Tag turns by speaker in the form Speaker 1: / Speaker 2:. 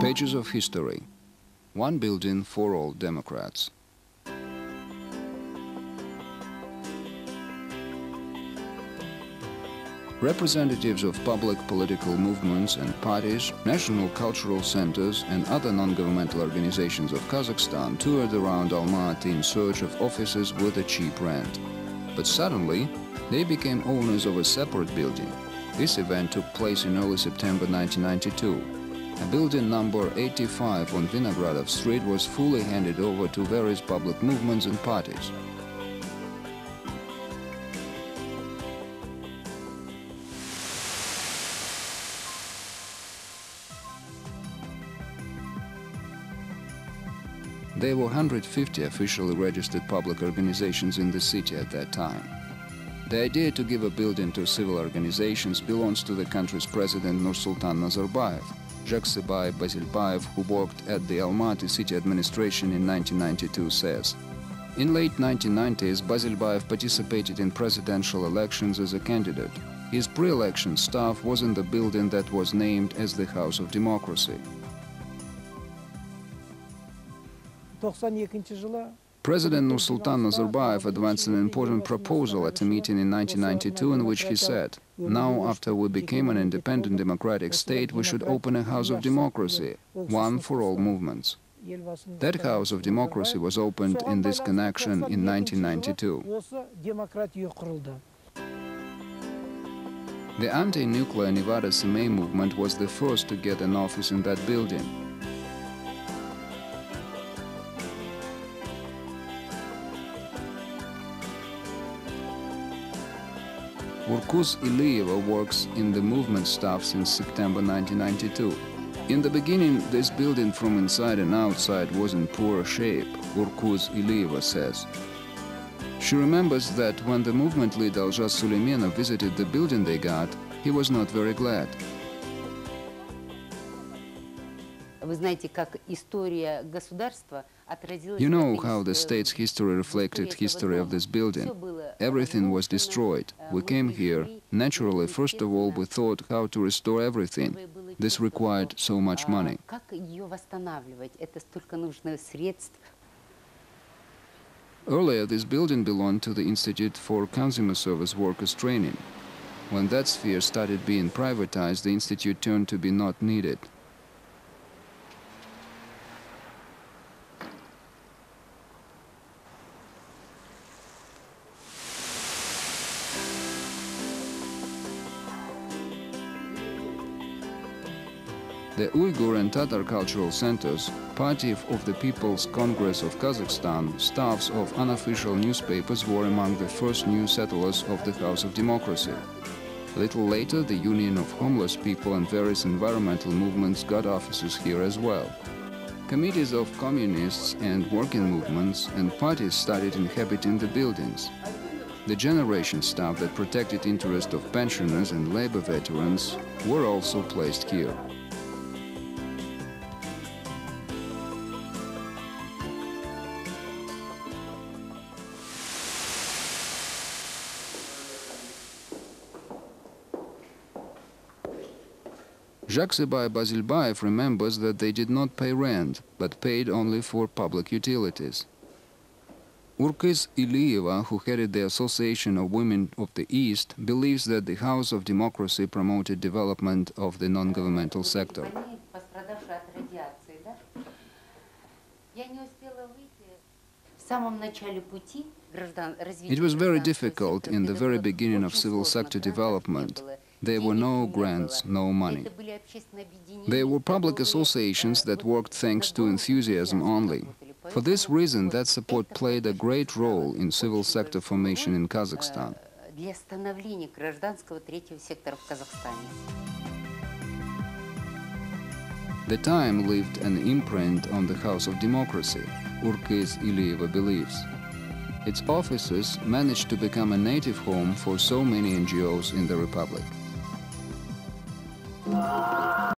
Speaker 1: Pages of history. One building for all Democrats. Representatives of public political movements and parties, national cultural centers and other non-governmental organizations of Kazakhstan toured around Almaty in search of offices with a cheap rent. But suddenly, they became owners of a separate building. This event took place in early September 1992. A building number 85 on Vinogradov Street was fully handed over to various public movements and parties. There were 150 officially registered public organizations in the city at that time. The idea to give a building to civil organizations belongs to the country's president Nursultan Nazarbayev. Jaksybay Bazilbaev, who worked at the Almaty city administration in 1992, says, "In late 1990s, Bazilbaev participated in presidential elections as a candidate. His pre-election staff was in the building that was named as the House of Democracy. President Nursultan Nazarbayev advanced an important proposal at a meeting in 1992 in which he said, 'Now, after we became an independent democratic state, we should open a House of Democracy, one for all movements.' That House of Democracy was opened in this connection in 1992. The anti-nuclear Nevada CMA movement was the first to get an office in that building. Urkuz Iliyeva works in the movement staff since September 1992. In the beginning, this building from inside and outside was in poor shape, Urkuz Iliyeva says. She remembers that when the movement leader Aljas Suleimanov visited the building they got, he was not very glad. You know how the state's history reflected history of this building. Everything was destroyed. We came here. Naturally, first of all, we thought how to restore everything. This required so much money. Earlier, this building belonged to the Institute for Consumer Service Workers Training. When that sphere started being privatized, the institute turned to be not needed. The Uyghur and Tatar cultural centers, Party of the People's Congress of Kazakhstan, staffs of unofficial newspapers were among the first new settlers of the House of Democracy. A little later, the Union of Homeless People and various environmental movements got offices here as well. Committees of communists and working movements and parties started inhabiting the buildings. The generation staff that protected the interest of pensioners and labor veterans were also placed here. Jaksybay Bazilbaev remembers that they did not pay rent, but paid only for public utilities. Urkuz Iliyeva, who headed the Association of Women of the East, believes that the House of Democracy promoted development of the non-governmental sector. It was very difficult in the very beginning of civil sector development. There were no grants, no money. There were public associations that worked thanks to enthusiasm only. For this reason, that support played a great role in civil sector formation in Kazakhstan. The time left an imprint on the House of Democracy, Urkuz Iliyeva believes. Its offices managed to become a native home for so many NGOs in the Republic.